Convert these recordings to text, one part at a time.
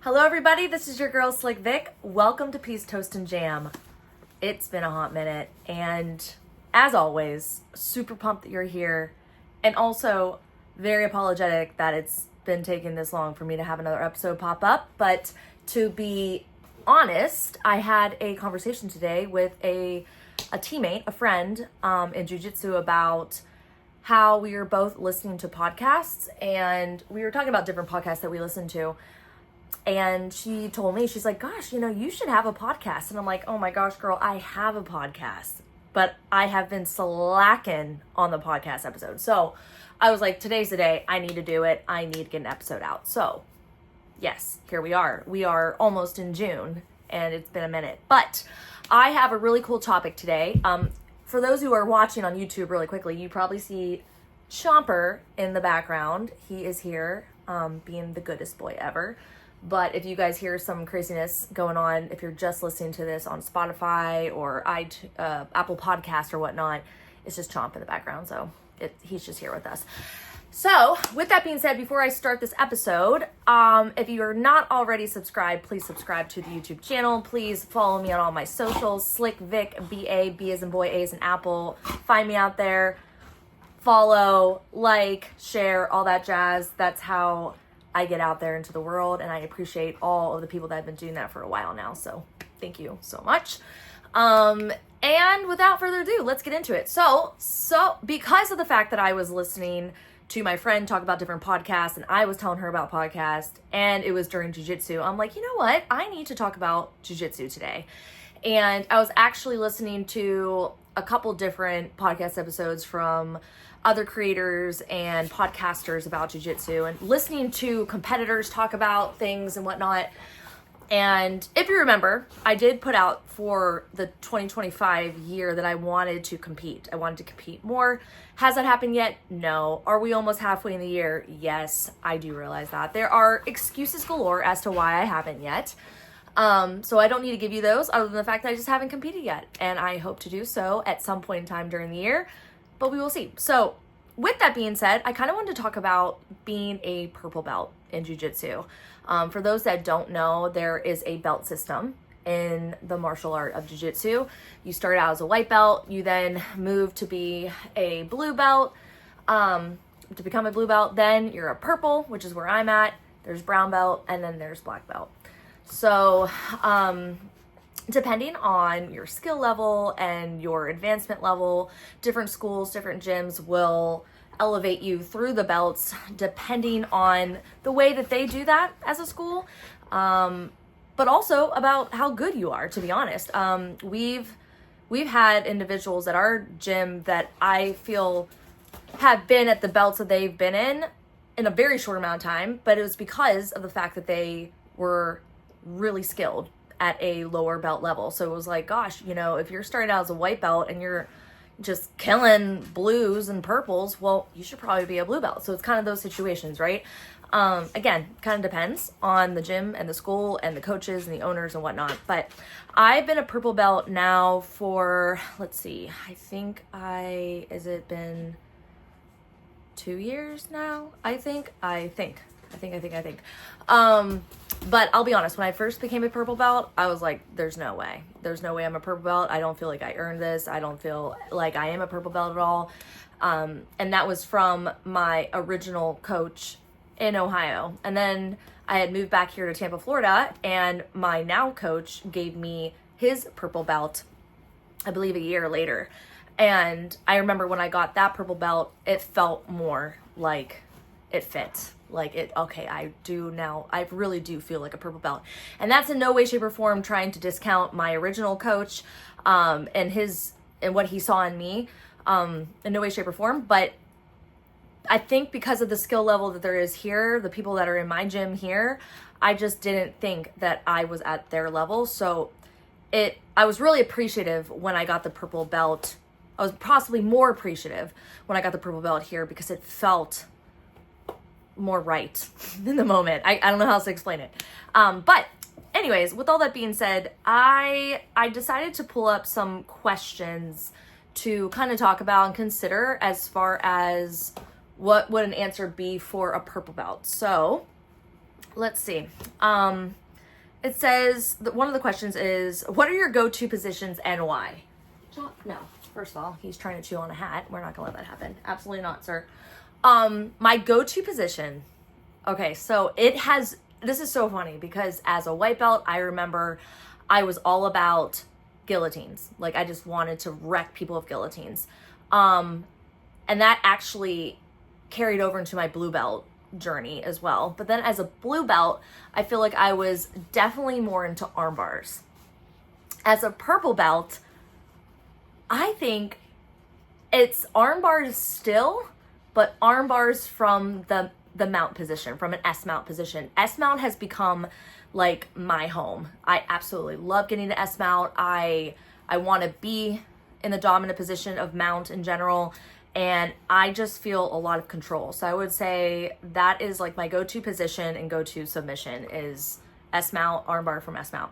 Hello everybody, this is your girl Slick Vic. Welcome to Peace, Toast, and Jam. It's been a hot minute, and as always, super pumped that you're here, and also very apologetic that it's been taking this long for me to have another episode pop up. But to be honest, I had a conversation today with a teammate, a friend in jiu-jitsu about how we were both listening to podcasts, and we were talking about different podcasts that we listen to. And she told me, she's like, gosh, you should have a podcast. And I'm like, oh my gosh, girl, I have a podcast, but I have been slacking on the podcast episode. So I was like, today's the day. I need to do it. I need to get an episode out. So yes, here we are. We are almost in June and it's been a minute, but I have a really cool topic today. For those who are watching on YouTube really quickly, you probably see Chomper in the background. He is here, being the goodest boy ever. But if you guys hear some craziness going on, if you're just listening to this on Spotify or Apple Podcast or whatnot, it's just Chomp in the background. So he's just here with us. So with that being said, before I start this episode, if you are not already subscribed, please subscribe to the YouTube channel. Please follow me on all my socials, Slick Vic, B-A, B as in boy, A as in apple. Find me out there. Follow, like, share, all that jazz. That's how I get out there into the world, and I appreciate all of the people that have been doing that for a while now. So thank you so much. And without further ado, let's get into it. So because of the fact that I was listening to my friend talk about different podcasts, and I was telling her about podcasts, and it was during jiu-jitsu, I'm like, you know what? I need to talk about jiu-jitsu today. And I was actually listening to a couple different podcast episodes from other creators and podcasters about jiu-jitsu and listening to competitors talk about things and whatnot. And if you remember, I did put out for the 2025 year that I wanted to compete. I wanted to compete more. Has that happened yet? No. Are we almost halfway in the year? Yes, I do realize that. There are excuses galore as to why I haven't yet. So I don't need to give you those other than the fact that I just haven't competed yet. And I hope to do so at some point in time during the year, but we will see. So with that being said, I kind of wanted to talk about being a purple belt in jiu-jitsu. For those that don't know, there is a belt system in the martial art of jiu-jitsu. You start out as a white belt, you then move to be a blue belt, to become a blue belt, then you're a purple, which is where I'm at, there's brown belt, and then there's black belt. So, depending on your skill level and your advancement level, different schools, different gyms will elevate you through the belts depending on the way that they do that as a school, but also about how good you are, to be honest. We've had individuals at our gym that I feel have been at the belts that they've been in a very short amount of time, but it was because of the fact that they were really skilled at a lower belt level. So it was like, gosh, if you're starting out as a white belt and you're just killing blues and purples, well, you should probably be a blue belt. So it's kind of those situations, right? Again, kind of depends on the gym and the school and the coaches and the owners and whatnot. But I've been a purple belt now for, let's see, has it been 2 years now? I think. But I'll be honest, when I first became a purple belt, I was like, there's no way. There's no way I'm a purple belt. I don't feel like I earned this. I don't feel like I am a purple belt at all. And that was from my original coach in Ohio. And then I had moved back here to Tampa, Florida, and my now coach gave me his purple belt, I believe a year later. And I remember when I got that purple belt, it felt more like it fit. I really do feel like a purple belt. And that's in no way, shape, or form trying to discount my original coach, and what he saw in me, in no way, shape, or form. But I think because of the skill level that there is here, the people that are in my gym here, I just didn't think that I was at their level. So I was really appreciative when I got the purple belt. I was possibly more appreciative when I got the purple belt here because it felt more right in the moment. I don't know how else to explain it. But anyways, with all that being said, I decided to pull up some questions to kind of talk about and consider as far as what would an answer be for a purple belt. So let's see. It says that one of the questions is, what are your go-to positions and why? No. First of all, he's trying to chew on a hat. We're not gonna let that happen. Absolutely not, sir. My go-to position. Okay, so this is so funny because as a white belt, I remember I was all about guillotines. Like, I just wanted to wreck people with guillotines. And that actually carried over into my blue belt journey as well. But then as a blue belt, I feel like I was definitely more into arm bars. As a purple belt, I think it's arm bars still, but arm bars from the mount position, from an S mount position. S mount has become like my home. I absolutely love getting to S mount. I want to be in the dominant position of mount in general, and I just feel a lot of control. So I would say that is like my go-to position and go-to submission is S mount, arm bar from S mount.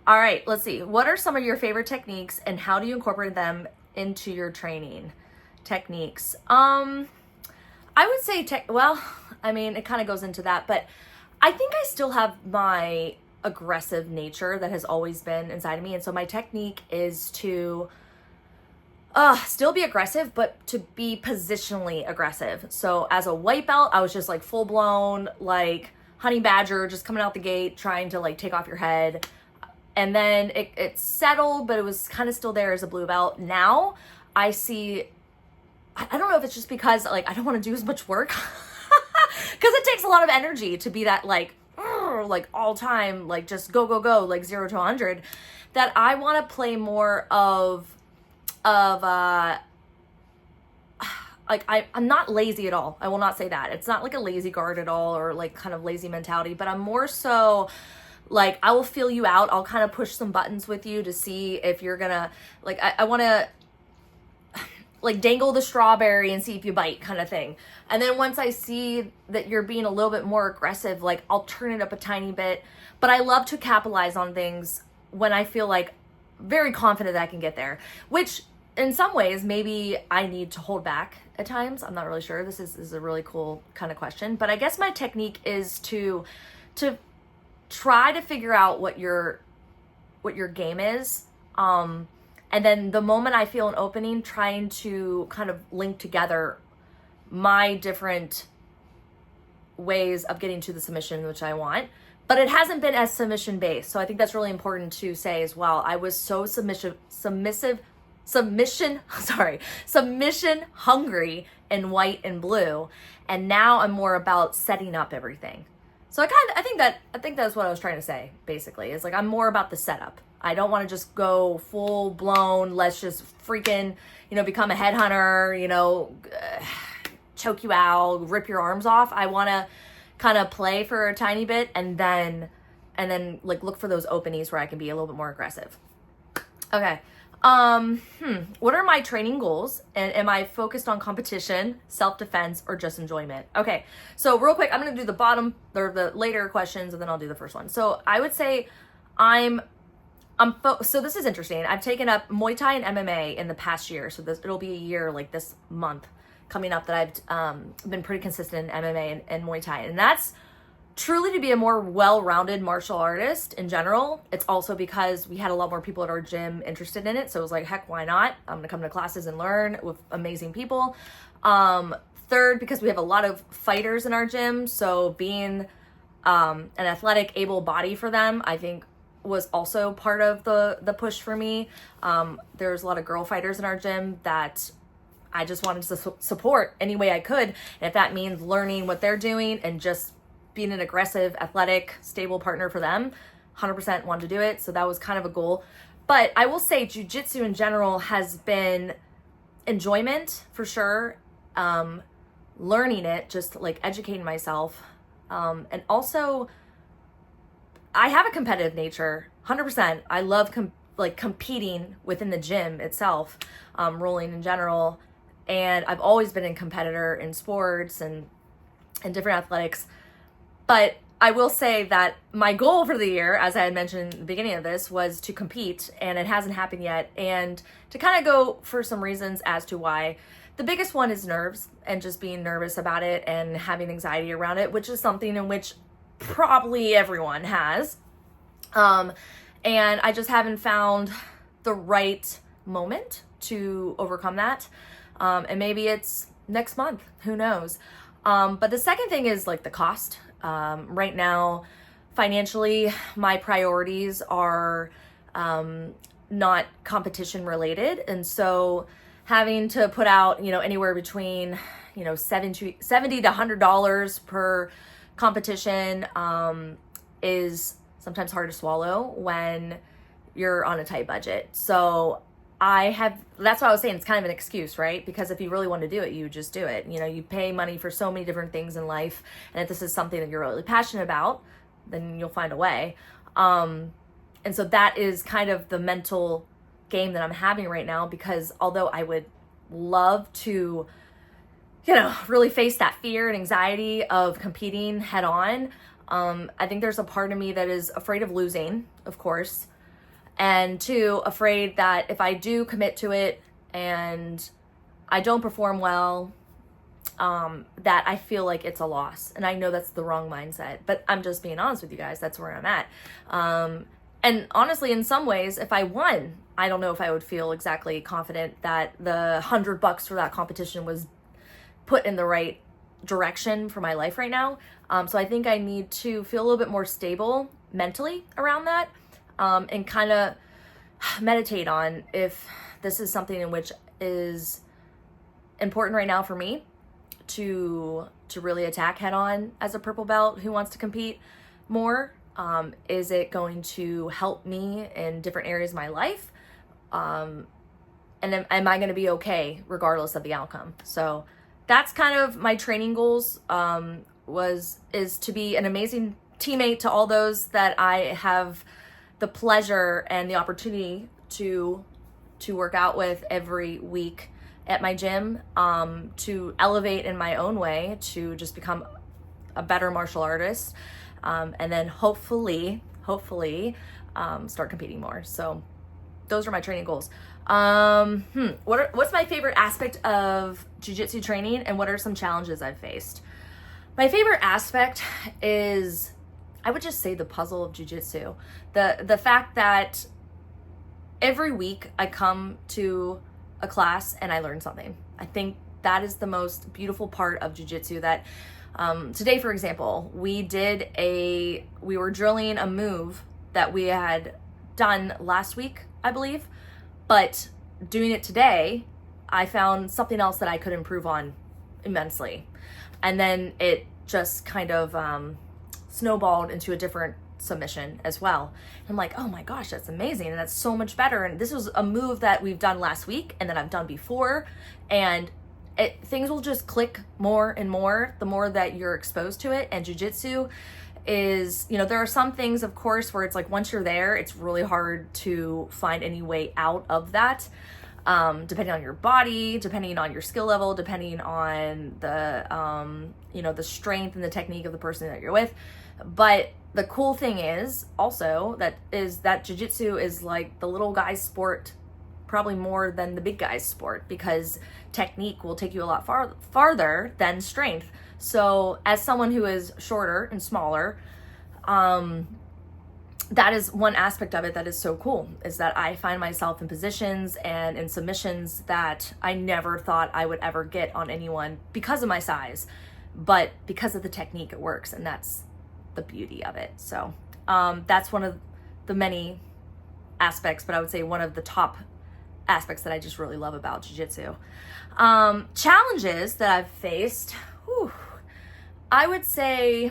All right, let's see. What are some of your favorite techniques and how do you incorporate them into your training techniques? I would say it kind of goes into that, but I think I still have my aggressive nature that has always been inside of me. And so my technique is to still be aggressive, but to be positionally aggressive. So as a white belt, I was just like full blown, like honey badger, just coming out the gate, trying to like take off your head. And then it settled, but it was kind of still there as a blue belt. Now I don't know if it's just because like I don't want to do as much work because it takes a lot of energy to be that like all time, like just go, like 0 to 100, that I want to play more of like I'm not lazy at all. I will not say that. It's not like a lazy guard at all or like kind of lazy mentality, but I'm more so like I will feel you out. I'll kind of push some buttons with you to see if you're gonna like I want to like dangle the strawberry and see if you bite kind of thing. And then once I see that you're being a little bit more aggressive, like I'll turn it up a tiny bit. But I love to capitalize on things when I feel like very confident that I can get there, which in some ways maybe I need to hold back at times. I'm not really sure. This is a really cool kind of question, but I guess my technique is to try to figure out what your game is. And then the moment I feel an opening, trying to kind of link together my different ways of getting to the submission, which I want. But it hasn't been as submission based. So I think that's really important to say as well. I was so submission hungry in white and blue. And now I'm more about setting up everything. So I think that's what I was trying to say, basically. Is like I'm more about the setup. I don't want to just go full blown, let's just freaking, become a headhunter, choke you out, rip your arms off. I want to kind of play for a tiny bit and then like look for those openings where I can be a little bit more aggressive. Okay. What are my training goals? And am I focused on competition, self-defense, or just enjoyment? Okay. So real quick, I'm going to do the bottom or the later questions and then I'll do the first one. So I would say so this is interesting. I've taken up Muay Thai and MMA in the past year. So it'll be a year like this month coming up that I've been pretty consistent in MMA and Muay Thai. And that's truly to be a more well-rounded martial artist in general. It's also because we had a lot more people at our gym interested in it. So it was like, heck, why not? I'm gonna come to classes and learn with amazing people. Third, because we have a lot of fighters in our gym. So being an athletic, able body for them, I think was also part of the push for me. There's a lot of girl fighters in our gym that I just wanted to support any way I could. And if that means learning what they're doing and just being an aggressive, athletic, stable partner for them, 100% wanted to do it. So that was kind of a goal. But I will say jiu-jitsu in general has been enjoyment for sure. Learning it, just like educating myself. And also I have a competitive nature, 100%. I love competing within the gym itself, rolling in general. And I've always been a competitor in sports and different athletics. But I will say that my goal for the year, as I had mentioned at the beginning of this, was to compete, and it hasn't happened yet. And to kind of go for some reasons as to why. The biggest one is nerves and just being nervous about it and having anxiety around it, which is something in which probably everyone has. And I just haven't found the right moment to overcome that. And maybe it's next month, who knows? But the second thing is like the cost. Right now, financially, my priorities are not competition related. And so having to put out, anywhere between, $70 to $100 per competition is sometimes hard to swallow when you're on a tight budget. So that's why I was saying it's kind of an excuse, right? Because if you really want to do it, you just do it. You pay money for so many different things in life. And if this is something that you're really passionate about, then you'll find a way. And so that is kind of the mental game that I'm having right now, because although I would love to, really face that fear and anxiety of competing head on, I think there's a part of me that is afraid of losing, of course. And two, afraid that if I do commit to it and I don't perform well, that I feel like it's a loss. And I know that's the wrong mindset, but I'm just being honest with you guys. That's where I'm at. And honestly, in some ways, if I won, I don't know if I would feel exactly confident that the $100 for that competition was put in the right direction for my life right now. So I think I need to feel a little bit more stable mentally around that, and kind of meditate on if this is something in which is important right now for me to really attack head on as a purple belt who wants to compete more. Is it going to help me in different areas of my life? And am I going to be okay regardless of the outcome? So that's kind of my training goals, is to be an amazing teammate to all those that I have the pleasure and the opportunity to work out with every week at my gym, to elevate in my own way, to just become a better martial artist, and then hopefully start competing more. So those are my training goals. What's my favorite aspect of jiu-jitsu training, and what are some challenges I've faced? My favorite aspect is, I would just say, the puzzle of jiu-jitsu. The fact that every week I come to a class and I learn something. I think that is the most beautiful part of jiu-jitsu. That today, for example, we were drilling a move that we had done last week, I believe, but doing it today, I found something else that I could improve on immensely. And then it just kind of snowballed into a different submission as well. And I'm like, oh my gosh, that's amazing. And that's so much better. And this was a move that we've done last week and that I've done before. And things will just click more and more the more that you're exposed to it. And jiu-jitsu is, there are some things, of course, where it's like once you're there, it's really hard to find any way out of that. Depending on your body, depending on your skill level, depending on the strength and the technique of the person that you're with. But the cool thing is also that jiu-jitsu is like the little guy's sport, probably more than the big guy's sport, because technique will take you a lot farther than strength. So as someone who is shorter and smaller, that is one aspect of it that is so cool, is that I find myself in positions and in submissions that I never thought I would ever get on anyone because of my size, but because of the technique, it works. And that's the beauty of it. So that's one of the many aspects, but I would say one of the top aspects that I just really love about jiu-jitsu. Challenges that I've faced, I would say,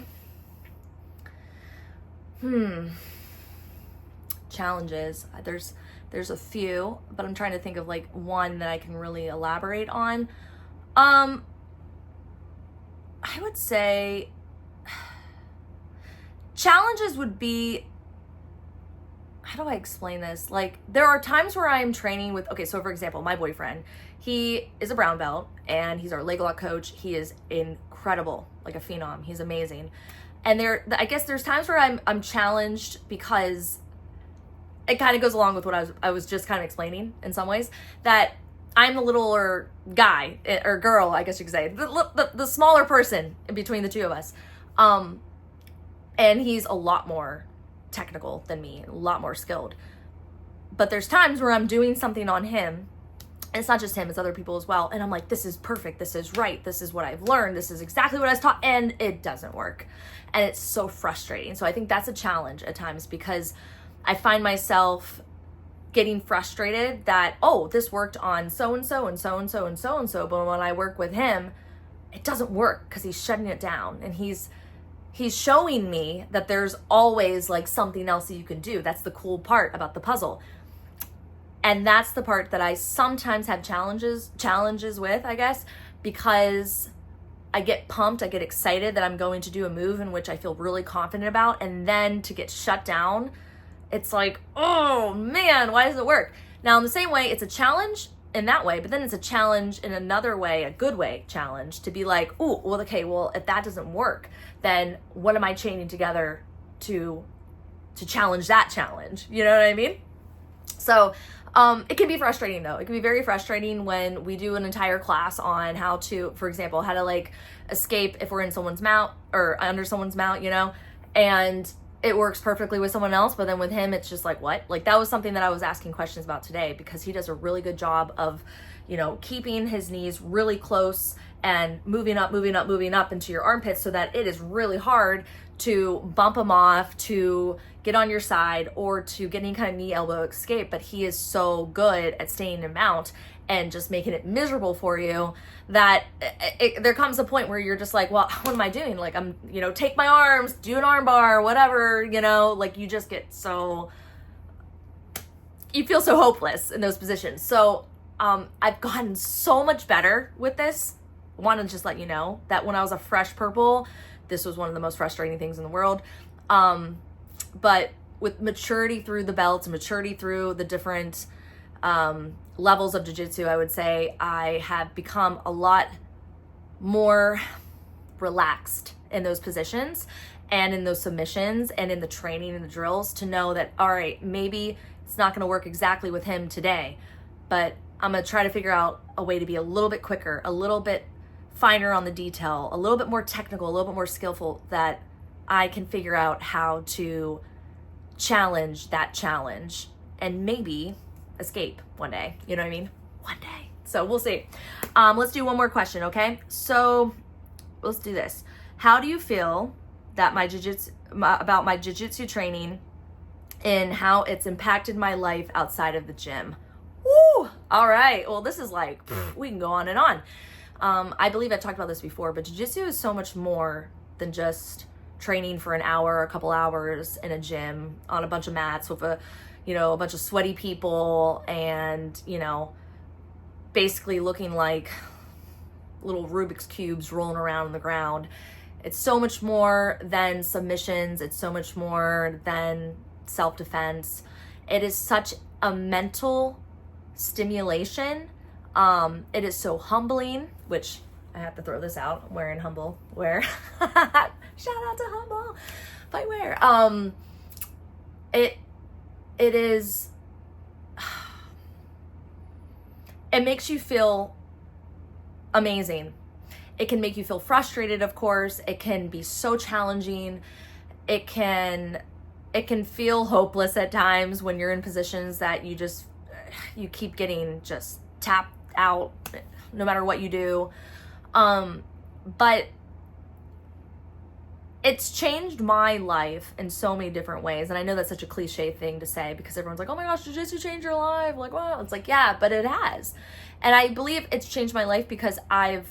challenges. There's a few, but I'm trying to think of like one that I can really elaborate on. I would say challenges would be, how do I explain this? Like, there are times where I'm training with, so for example, my boyfriend, he is a brown belt and he's our leg lock coach. He is incredible, like a phenom. He's amazing. And I guess there's times where I'm challenged because it kind of goes along with what I was just kind of explaining in some ways, that I'm the littler guy or girl, I guess you could say, the smaller person in between the two of us. And he's a lot more technical than me, a lot more skilled. But there's times where I'm doing something on him, and it's not just him, it's other people as well. And I'm like, this is perfect. This is right. This is what I've learned. This is exactly what I was taught. And it doesn't work. And it's so frustrating. So I think that's a challenge at times, because I find myself getting frustrated that, oh, this worked on so-and-so and so-and-so and so-and-so. But when I work with him, it doesn't work because he's shutting it down. And he's showing me that there's always like something else that you can do. That's the cool part about the puzzle. And that's the part that I sometimes have challenges with, I guess, because I get pumped, I get excited that I'm going to do a move in which I feel really confident about, and then to get shut down, it's like, oh man, why doesn't it work? Now, in the same way, it's a challenge in that way, but then it's a challenge in another way, a good way challenge, to be like, oh, well, okay, well, if that doesn't work, then what am I chaining together to challenge that challenge? You know what I mean? So it can be frustrating though. It can be very frustrating when we do an entire class on how to, for example, how to like escape if we're in someone's mount or under someone's mount, you know, and it works perfectly with someone else. But then with him, it's just like, what? Like that was something that I was asking questions about today, because he does a really good job of, you know, keeping his knees really close and moving up into your armpits, so that it is really hard to bump them off, to get on your side, or to get any kind of knee elbow escape. But he is so good at staying in mount and just making it miserable for you that there comes a point where you're just like, well, what am I doing? Like, I'm, you know, take my arms, do an arm bar, whatever, you know, like you just get so, you feel so hopeless in those positions. So I've gotten so much better with this. I want to just let you know that when I was a fresh purple, this was one of the most frustrating things in the world. But with maturity through the belts, maturity through the different levels of jiu-jitsu, I would say I have become a lot more relaxed in those positions and in those submissions and in the training and the drills, to know that, all right, maybe it's not going to work exactly with him today, but I'm going to try to figure out a way to be a little bit quicker, a little bit finer on the detail, a little bit more technical, a little bit more skillful, that I can figure out how to challenge that challenge and maybe escape one day. You know what I mean? One day. So we'll see. Let's do one more question, okay? So let's do this. How do you feel that about my jiu-jitsu training and how it's impacted my life outside of the gym? Woo! All right. Well, this is like, we can go on and on. I believe I've talked about this before, but jiu-jitsu is so much more than just training for an hour, a couple hours in a gym on a bunch of mats with a bunch of sweaty people and, you know, basically looking like little Rubik's cubes rolling around on the ground. It's so much more than submissions. It's so much more than self-defense. It is such a mental stimulation. It is so humbling, which I have to throw this out. I'm wearing Humble wear. Shout out to Humble Fight Wear. It is, it makes you feel amazing. It can make you feel frustrated, of course. It can be so challenging. It can feel hopeless at times when you're in positions that you keep getting just tapped out no matter what you do. But it's changed my life in so many different ways. And I know that's such a cliche thing to say, because everyone's like, oh my gosh, jiu-jitsu changed your life. Like, wow. It's like, yeah, but it has. And I believe it's changed my life because I've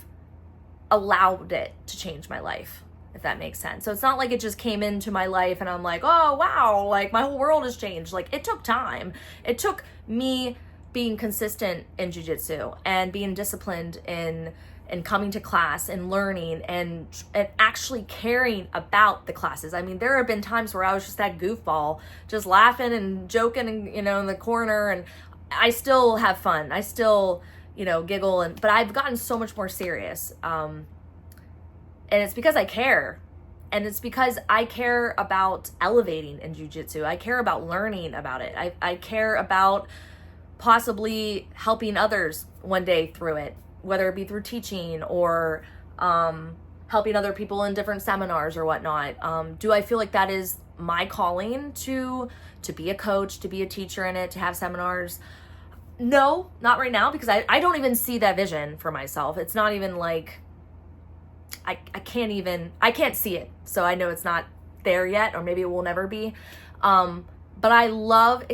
allowed it to change my life, if that makes sense. So it's not like it just came into my life and I'm like, oh, wow, like my whole world has changed. Like, it took time. It took me being consistent in jiu-jitsu and being disciplined in coming to class and learning and actually caring about the classes. I mean, there have been times where I was just that goofball, just laughing and joking and, you know, in the corner, and I still have fun. I still, you know, giggle, but I've gotten so much more serious. And it's because I care. And it's because I care about elevating in jiu-jitsu. I care about learning about it. I care about possibly helping others one day through it, whether it be through teaching or helping other people in different seminars or whatnot. Do I feel like that is my calling to be a coach, to be a teacher in it, to have seminars? No, not right now, because I don't even see that vision for myself. It's not even like, I can't see it. So I know it's not there yet, or maybe it will never be. But I love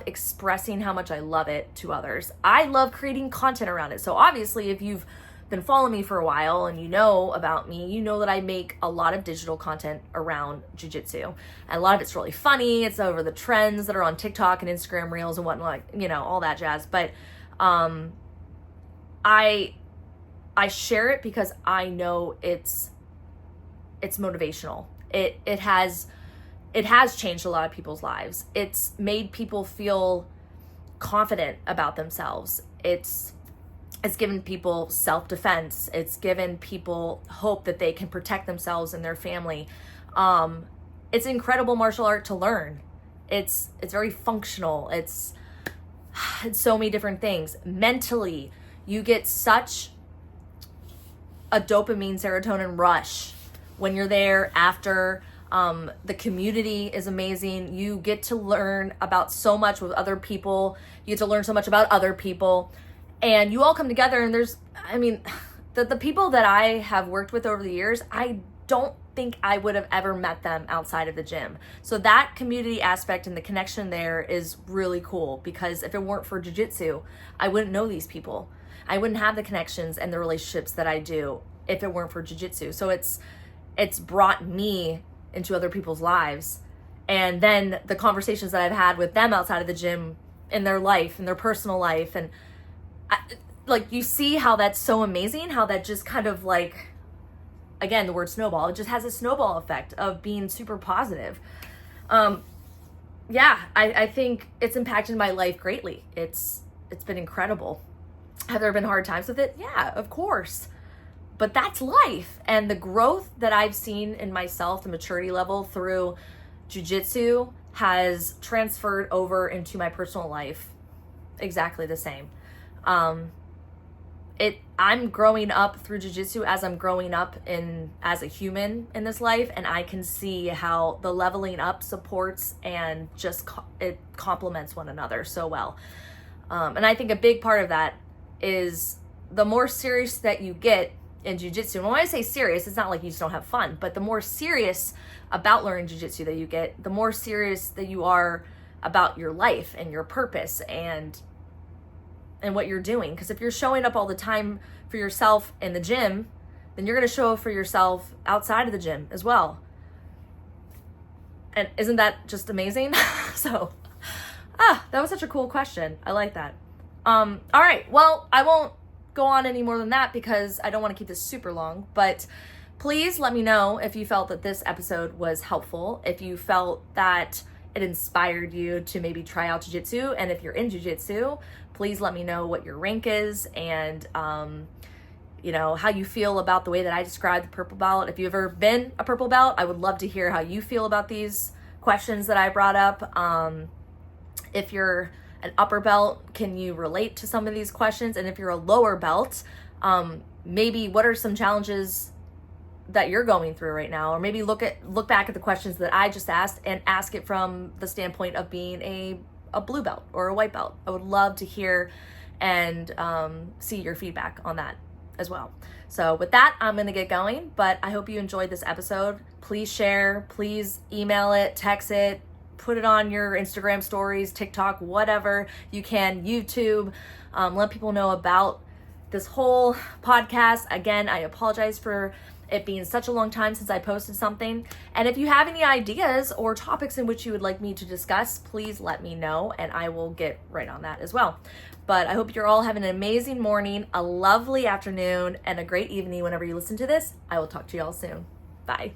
expressing how much I love it to others. I love creating content around it. So obviously, if you've been following me for a while and you know about me, you know that I make a lot of digital content around jiu-jitsu. And a lot of it's really funny. It's over the trends that are on TikTok and Instagram Reels and whatnot, all that jazz. But I share it because I know it's motivational. It has changed a lot of people's lives. It's made people feel confident about themselves. It's given people self-defense. It's given people hope that they can protect themselves and their family. It's an incredible martial art to learn. It's very functional. It's so many different things. Mentally, you get such a dopamine, serotonin rush when you're there after. The community is amazing. You get to learn about so much with other people. You get to learn so much about other people. And you all come together, and the people that I have worked with over the years, I don't think I would have ever met them outside of the gym. So that community aspect and the connection there is really cool, because if it weren't for jiu-jitsu, I wouldn't know these people. I wouldn't have the connections and the relationships that I do if it weren't for jiu-jitsu. So it's brought me into other people's lives. And then the conversations that I've had with them outside of the gym in their life, in their personal life, and you see how that's so amazing, how that just kind of again, the word snowball, it just has a snowball effect of being super positive. I think it's impacted my life greatly. It's been incredible. Have there been hard times with it? Yeah, of course. But that's life. And the growth that I've seen in myself, the maturity level through jiu-jitsu, has transferred over into my personal life exactly the same. I'm growing up through jiu-jitsu as I'm growing up as a human in this life, and I can see how the leveling up supports and just it complements one another so well. And I think a big part of that is the more serious that you get in jiu-jitsu. And when I say serious, it's not like you just don't have fun, but the more serious about learning jiu-jitsu that you get, the more serious that you are about your life and your purpose and what you're doing. Because if you're showing up all the time for yourself in the gym, then you're going to show up for yourself outside of the gym as well. And isn't that just amazing? So, that was such a cool question. I like that. All right. Well, I won't go on any more than that because I don't want to keep this super long, but please let me know if you felt that this episode was helpful, if you felt that it inspired you to maybe try out jiu-jitsu, and if you're in jiu-jitsu, please let me know what your rank is and how you feel about the way that I described the purple belt. If you've ever been a purple belt, I would love to hear how you feel about these questions that I brought up. If you're an upper belt, can you relate to some of these questions? And if you're a lower belt, maybe what are some challenges that you're going through right now? Or maybe look back at the questions that I just asked and ask it from the standpoint of being a blue belt or a white belt. I would love to hear and see your feedback on that as well. So with that, I'm going to get going, but I hope you enjoyed this episode. Please share, please email it, text it, put it on your Instagram stories, TikTok, whatever you can, YouTube. Let people know about this whole podcast. Again, I apologize for it being such a long time since I posted something. And if you have any ideas or topics in which you would like me to discuss, please let me know and I will get right on that as well. But I hope you're all having an amazing morning, a lovely afternoon, and a great evening whenever you listen to this. I will talk to you all soon. Bye.